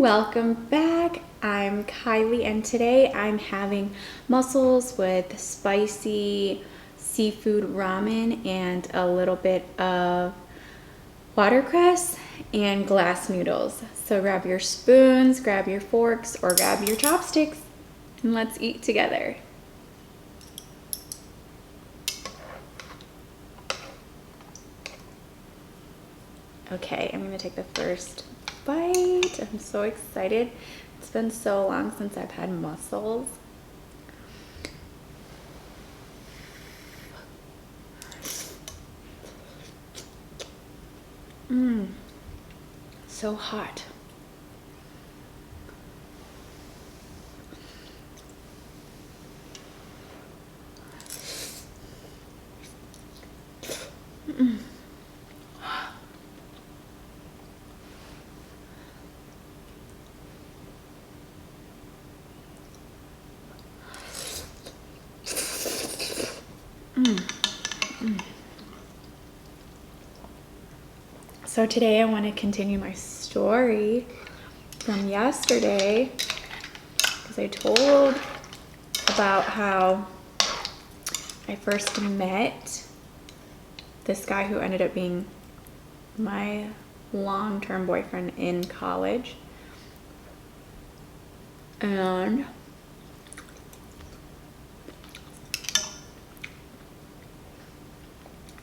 welcome back. I'm Kylie and today I'm having mussels with spicy seafood ramen and a little bit of watercress and glass noodles. So grab your spoons, grab your forks, or grab your chopsticks and let's eat together. Okay, I'm gonna take the first bite. I'm so excited. It's been so long since I've had mussels. So hot. So today I want to continue my story from yesterday because I told about how I first met this guy who ended up being my long-term boyfriend in college. And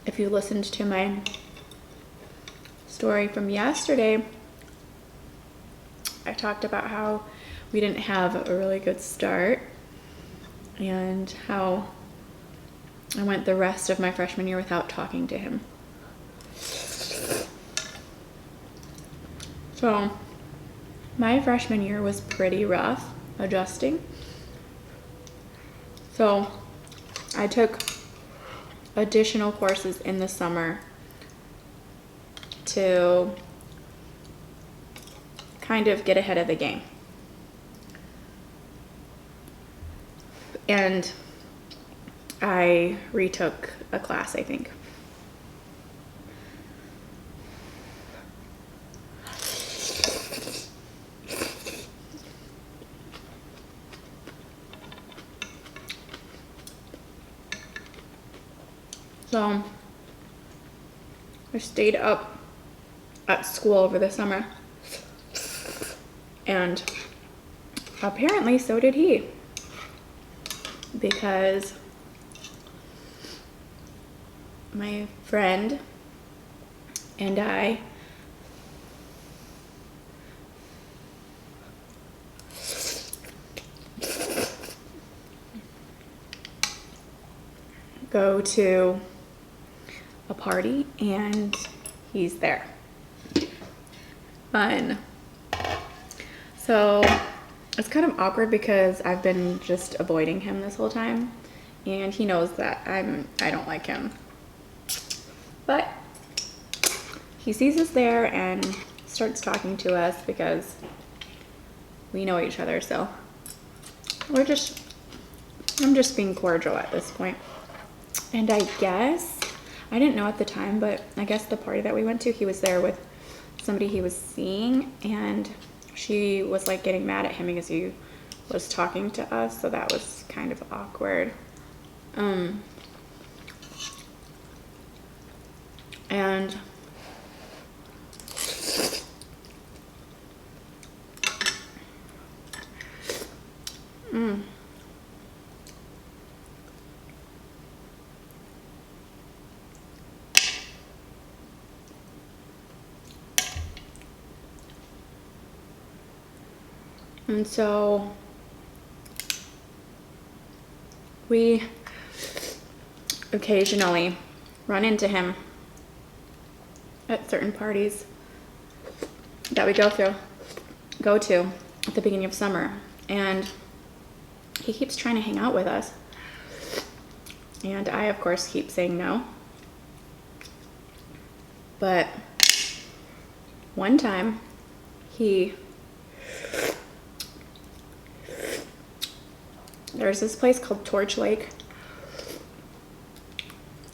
if you listened to my story from yesterday, I talked about how we didn't have a really good start and how I went the rest of my freshman year without talking to him. So my freshman year was pretty rough adjusting. So I took additional courses in the summer to kind of get ahead of the game. And I retook a class, I think. So I stayed up at school over the summer, and apparently so did he, because my friend and I go to a party and he's there. Fun. So it's kind of awkward because I've been just avoiding him this whole time, and he knows that I don't like him. But he sees us there and starts talking to us because we know each other, so I'm just being cordial at this point. And I guess, I didn't know at the time, but I guess the party that we went to, he was there with somebody he was seeing, and she was like getting mad at him because he was talking to us, so that was kind of awkward. And so we occasionally run into him at certain parties that we go to at the beginning of summer, and he keeps trying to hang out with us, and I of course keep saying no. But one time there's this place called Torch Lake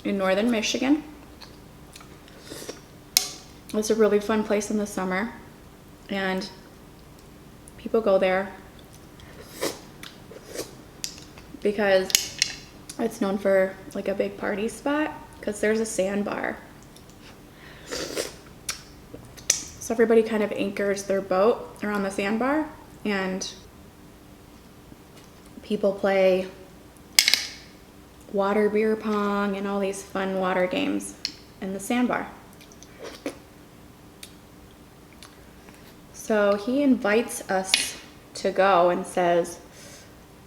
in northern Michigan. It's a really fun place in the summer, and people go there because it's known for like a big party spot, because there's a sandbar. So everybody kind of anchors their boat around the sandbar, and people play water beer pong and all these fun water games in the sandbar. So he invites us to go and says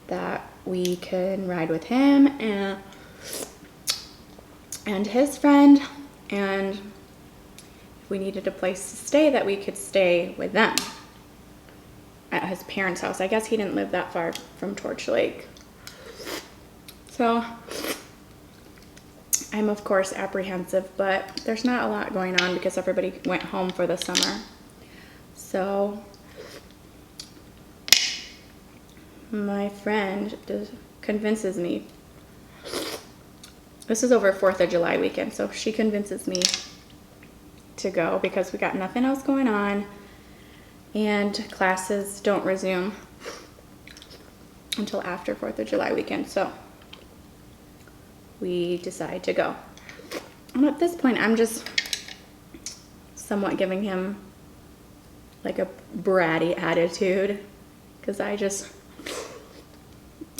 that we can ride with him and his friend, and if we needed a place to stay, that we could stay with them at his parents' house. I guess he didn't live that far from Torch Lake. So I'm of course apprehensive, but there's not a lot going on because everybody went home for the summer. So my friend convinces me, this is over 4th of July weekend, so she convinces me to go because we got nothing else going on and classes don't resume until after 4th of July weekend. So we decide to go. And at this point, I'm just somewhat giving him like a bratty attitude, because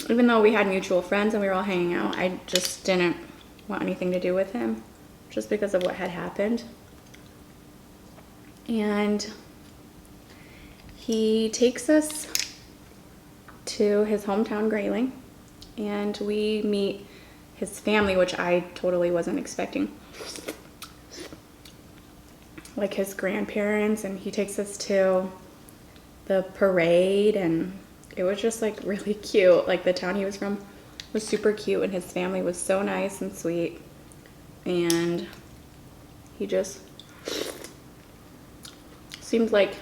even though we had mutual friends and we were all hanging out, I just didn't want anything to do with him just because of what had happened. And he takes us to his hometown, Grayling, and we meet his family, which I totally wasn't expecting. Like his grandparents, and he takes us to the parade, and it was just like really cute. Like the town he was from was super cute, and his family was so nice and sweet, and he just seemed like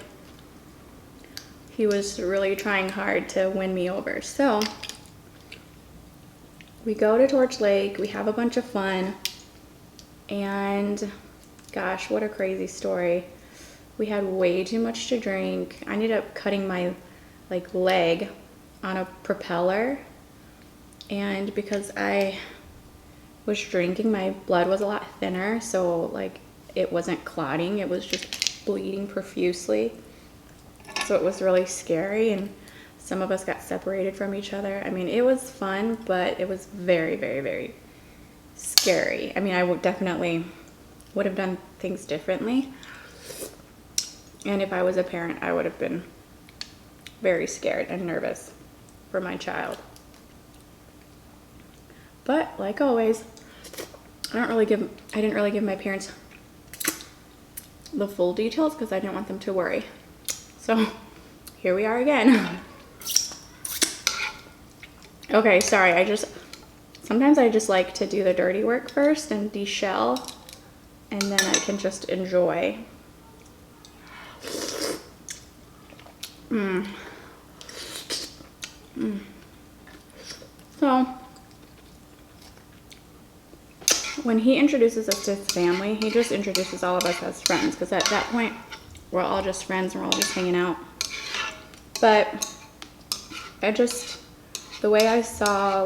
he was really trying hard to win me over. So we go to Torch Lake, we have a bunch of fun, and gosh, what a crazy story. We had way too much to drink. I ended up cutting my leg on a propeller, and because I was drinking, my blood was a lot thinner, so it wasn't clotting, it was just bleeding profusely. So it was really scary, and some of us got separated from each other. I mean, it was fun, but it was very, very, very scary. I mean, I definitely would have done things differently. And if I was a parent, I would have been very scared and nervous for my child. But like always, I didn't really give my parents the full details because I didn't want them to worry. So here we are again. Okay, sorry, sometimes I just like to do the dirty work first and de-shell, and then I can just enjoy. So when he introduces us to his family, he just introduces all of us as friends, because at that point we're all just friends and we're all just hanging out. But the way I saw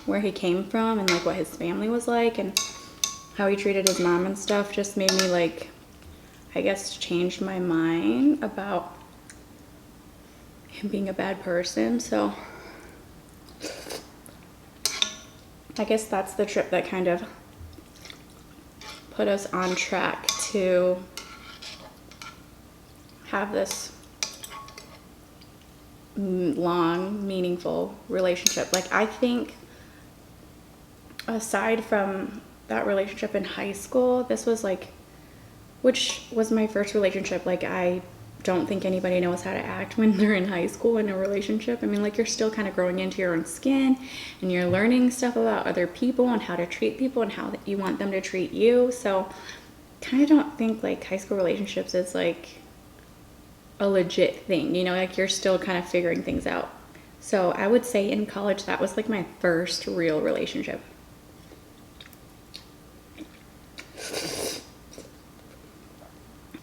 where he came from and what his family was like and how he treated his mom and stuff just made me I guess changed my mind about him being a bad person. So I guess that's the trip that kind of put us on track to have this long, meaningful relationship. I think aside from that relationship in high school, this was which was my first relationship. I don't think anybody knows how to act when they're in high school in a relationship. I mean, you're still kind of growing into your own skin and you're learning stuff about other people and how to treat people and how you want them to treat you. So kind of don't think high school relationships is a legit thing, you're still kind of figuring things out. So I would say in college, that was my first real relationship.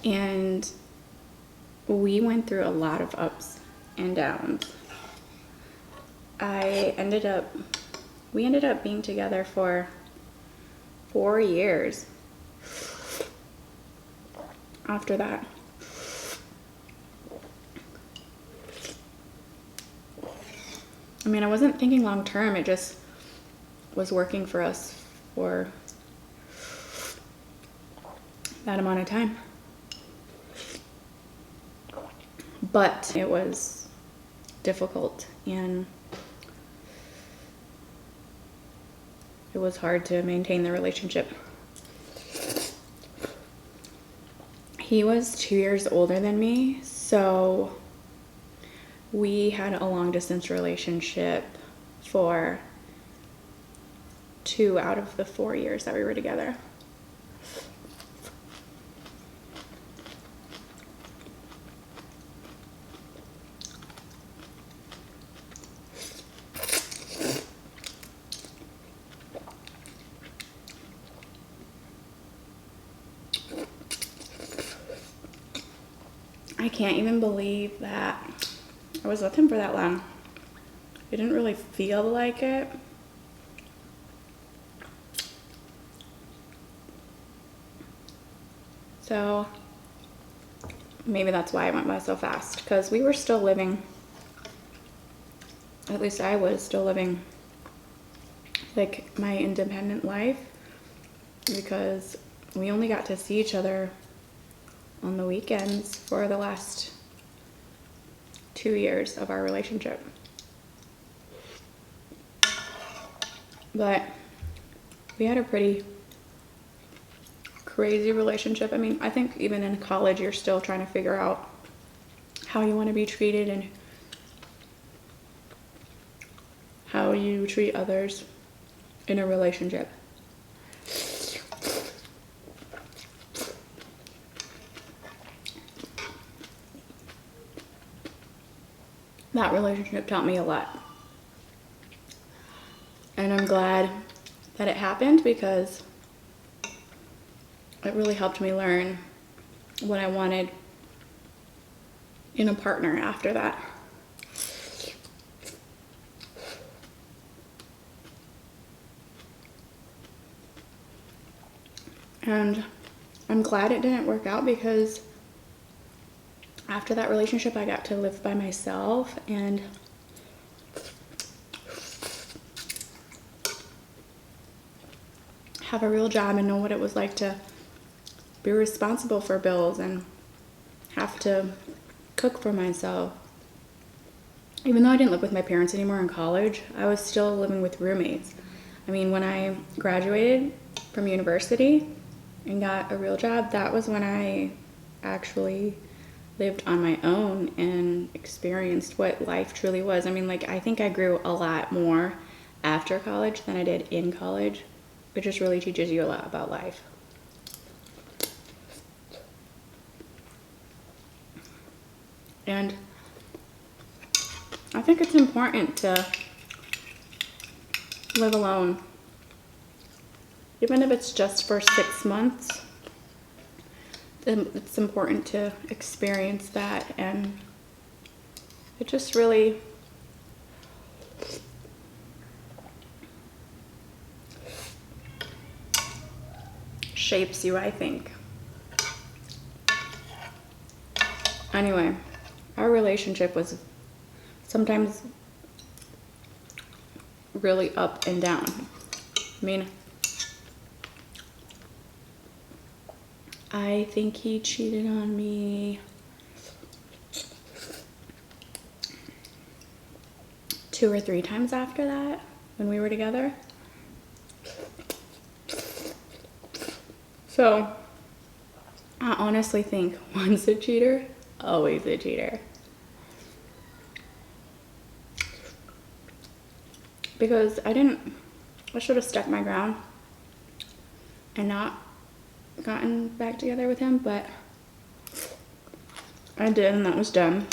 And we went through a lot of ups and downs. We ended up being together for 4 years after that. I mean, I wasn't thinking long term, it just was working for us for that amount of time. But it was difficult and it was hard to maintain the relationship. He was 2 years older than me, so we had a long distance relationship for 2 out of the 4 years that we were together. I can't even believe that I was with him for that long. It didn't really feel like it. So maybe that's why it went by so fast, because we were still living, at least I was still living like my independent life, because we only got to see each other on the weekends for the last 2 years of our relationship. But we had a pretty crazy relationship. I mean, I think even in college you're still trying to figure out how you want to be treated and how you treat others in a relationship. That relationship taught me a lot. And I'm glad that it happened, because it really helped me learn what I wanted in a partner after that. And I'm glad it didn't work out, because after that relationship I got to live by myself and have a real job and know what it was like to be responsible for bills and have to cook for myself. Even though I didn't live with my parents anymore in college, I was still living with roommates. I mean, when I graduated from university and got a real job, that was when I actually lived on my own and experienced what life truly was. I mean, like, I think I grew a lot more after college than I did in college. It just really teaches you a lot about life. And I think it's important to live alone. Even if it's just for 6 months, it's important to experience that, and it just really shapes you, I think. Anyway, our relationship was sometimes really up and down. I mean, I think he cheated on me 2 or 3 times after that when we were together. So I honestly think once a cheater, always a cheater. Because I should have stuck my ground and not gotten back together with him, but I did, and that was dumb.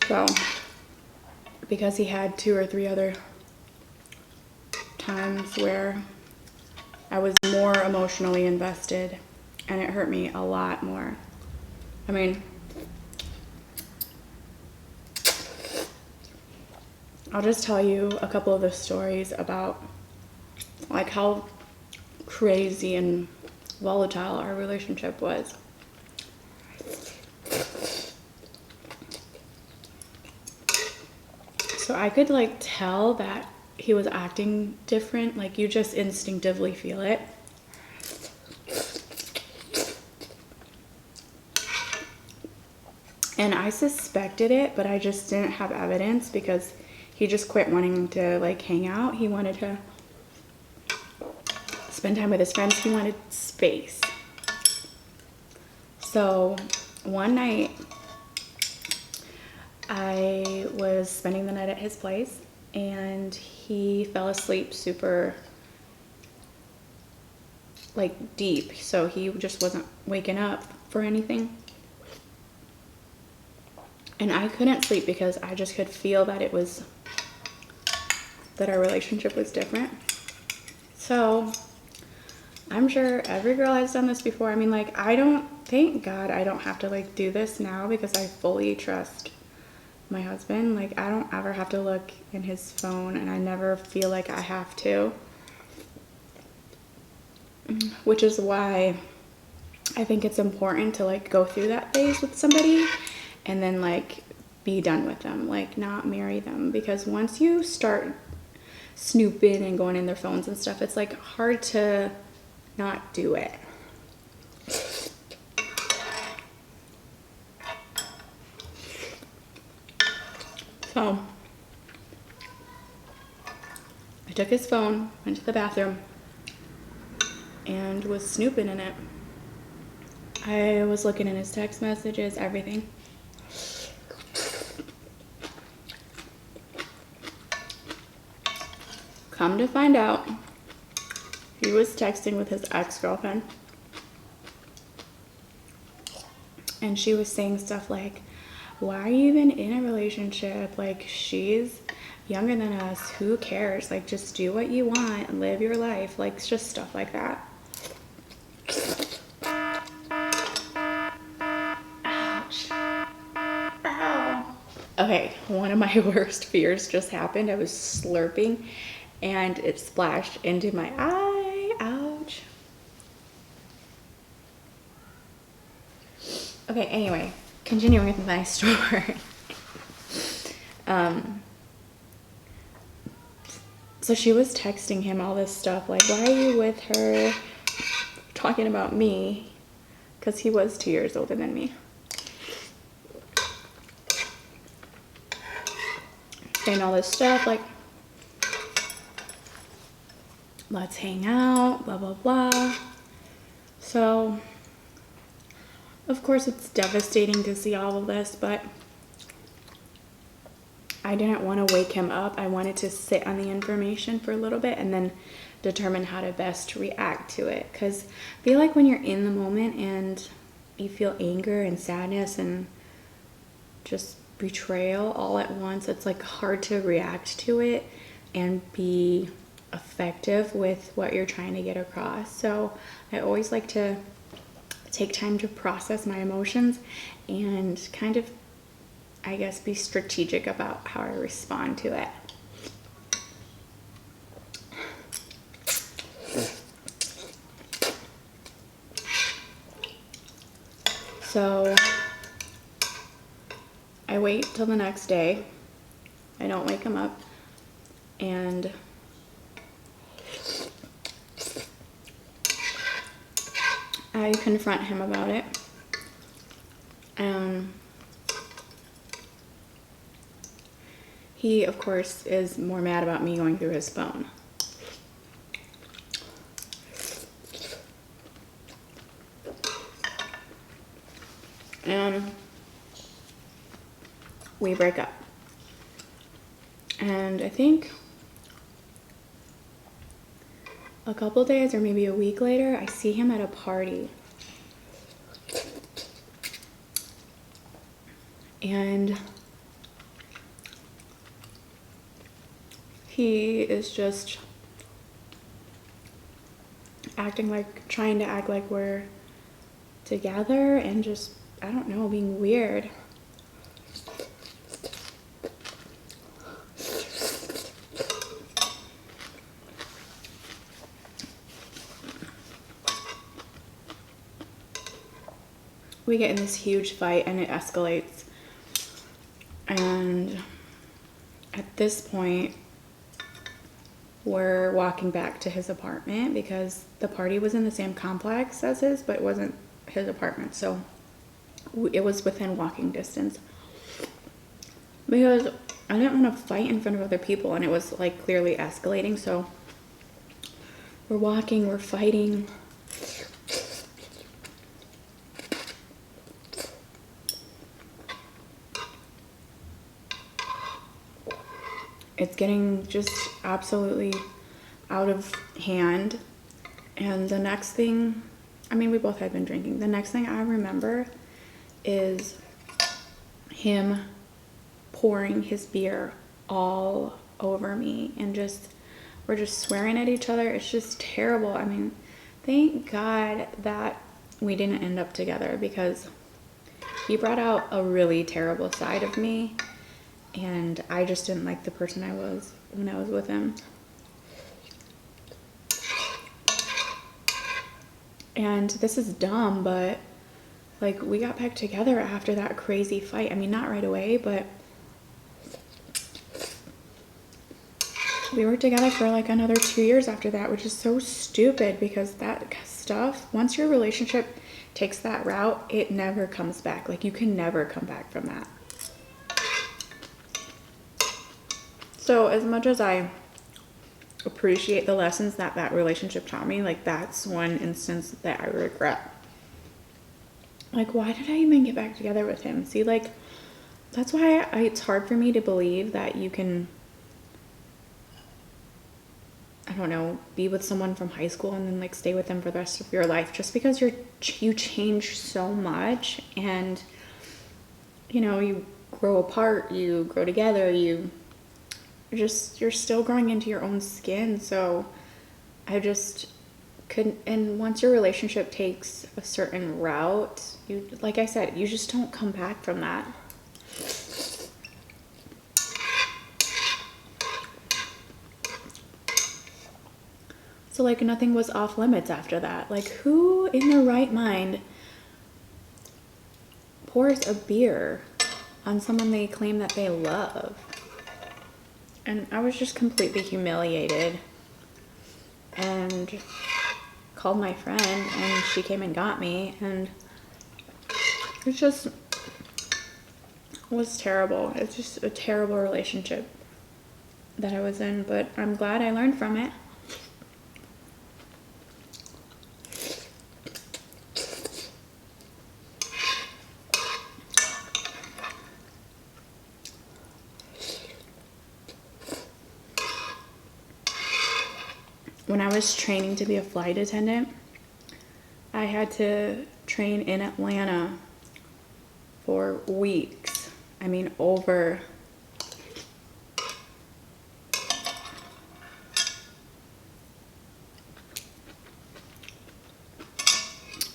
So, because he had 2 or 3 other times where I was more emotionally invested, and it hurt me a lot more. I mean, I'll just tell you a couple of the stories about like how crazy and volatile our relationship was. So I could like tell that he was acting different, like you just instinctively feel it. And I suspected it, but I just didn't have evidence because he just quit wanting to like hang out. He wanted to spend time with his friends. He wanted space. So one night I was spending the night at his place and he fell asleep super like deep. So he just wasn't waking up for anything. And I couldn't sleep because I just could feel that that our relationship was different. So I'm sure every girl has done this before. I mean, like, thank God I don't have to like do this now because I fully trust my husband. Like, I don't ever have to look in his phone and I never feel like I have to. Which is why I think it's important to like go through that phase with somebody and then like be done with them, like not marry them, because once you start snooping and going in their phones and stuff, it's like hard to not do it. So I took his phone, went to the bathroom, and was snooping in it. I was looking in his text messages, everything. Come to find out, he was texting with his ex-girlfriend. And she was saying stuff like, why are you even in a relationship? Like, she's younger than us. Who cares? Like, just do what you want and live your life. Like, it's just stuff like that. Ouch. Ow. Okay, one of my worst fears just happened. I was slurping and it splashed into my eye. Ouch. Okay, anyway, continuing with my story. So she was texting him all this stuff, like, why are you with her? Talking about me, because he was 2 years older than me. Saying all this stuff, like, let's hang out, blah, blah, blah. So, of course, it's devastating to see all of this, but I didn't want to wake him up. I wanted to sit on the information for a little bit and then determine how to best react to it. Because I feel like when you're in the moment and you feel anger and sadness and just betrayal all at once, it's like hard to react to it and be effective with what you're trying to get across. So I always like to take time to process my emotions and kind of, I guess, be strategic about how I respond to it. So I wait till the next day. I don't wake him up, and I confront him about it. He, of course, is more mad about me going through his phone. And we break up. And I think a couple days or maybe a week later, I see him at a party. And he is just trying to act like we're together and just, I don't know, being weird. we get in this huge fight and it escalates. And at this point, we're walking back to his apartment because the party was in the same complex as his, but it wasn't his apartment. So it was within walking distance. Because I didn't want to fight in front of other people, and it was like clearly escalating. So we're walking, we're fighting. It's getting just absolutely out of hand. And the next thing, I mean, we both had been drinking. The next thing I remember is him pouring his beer all over me, and we're just swearing at each other. It's just terrible. I mean, thank God that we didn't end up together, because he brought out a really terrible side of me, and I just didn't like the person I was when I was with him. And this is dumb, but like, we got back together after that crazy fight. I mean, not right away, but we were together for like another 2 years after that, which is so stupid, because that stuff, once your relationship takes that route, it never comes back. Like, you can never come back from that. So as much as I appreciate the lessons that that relationship taught me, like, that's one instance that I regret. Like, why did I even get back together with him? See, like, that's why it's hard for me to believe that you can, I don't know, be with someone from high school and then like stay with them for the rest of your life, just because you change so much, and you know, you grow apart, you grow together, you're still growing into your own skin. So I just couldn't. And once your relationship takes a certain route, you, like I said, you just don't come back from that. So like, nothing was off limits after that. Like, who in their right mind pours a beer on someone they claim that they love? And I was just completely humiliated, and called my friend, and she came and got me, and it just was terrible. It's just a terrible relationship that I was in, but I'm glad I learned from it. When I was training to be a flight attendant, I had to train in Atlanta for weeks. I mean, over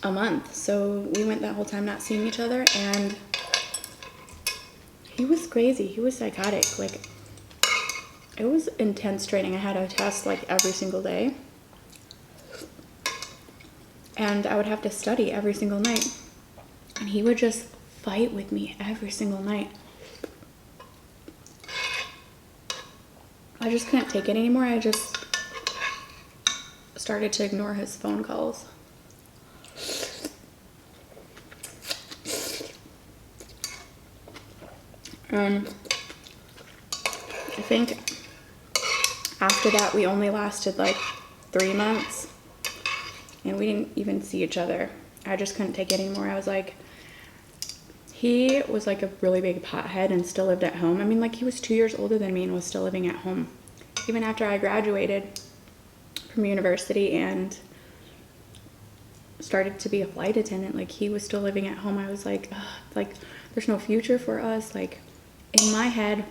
a month. So we went that whole time not seeing each other, and he was crazy. He was psychotic. Like, it was intense training. I had a test like every single day, and I would have to study every single night, and he would just fight with me every single night. I just couldn't take it anymore. I just started to ignore his phone calls. I think after that, we only lasted like 3 months, and we didn't even see each other. I just couldn't take it anymore. I was like, he was like a really big pothead and still lived at home. I mean, like, he was 2 years older than me and was still living at home. Even after I graduated from university and started to be a flight attendant, like, he was still living at home. I was like, ugh, like, there's no future for us. Like, in my head,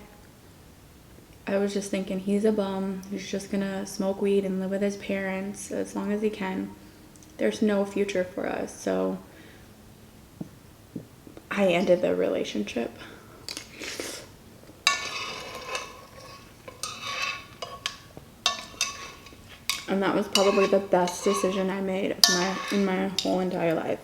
I was just thinking, he's a bum. He's just gonna smoke weed and live with his parents as long as he can. There's no future for us. So I ended the relationship. And that was probably the best decision I made in my whole entire life.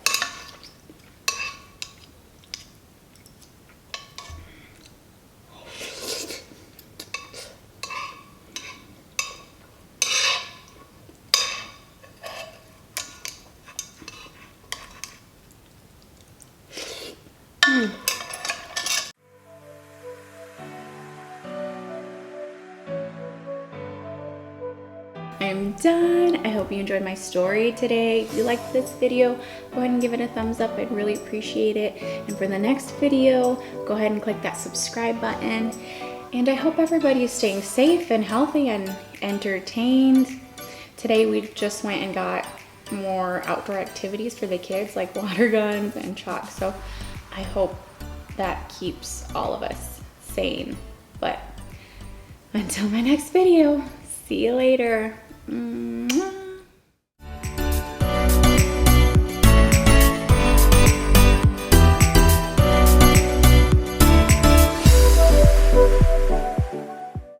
done. I hope you enjoyed my story today. If you liked this video, go ahead and give it a thumbs up. I'd really appreciate it. And for the next video, go ahead and click that subscribe button. And I hope everybody is staying safe and healthy and entertained. Today we just went and got more outdoor activities for the kids, like water guns and chalk. So I hope that keeps all of us sane. But until my next video, see you later.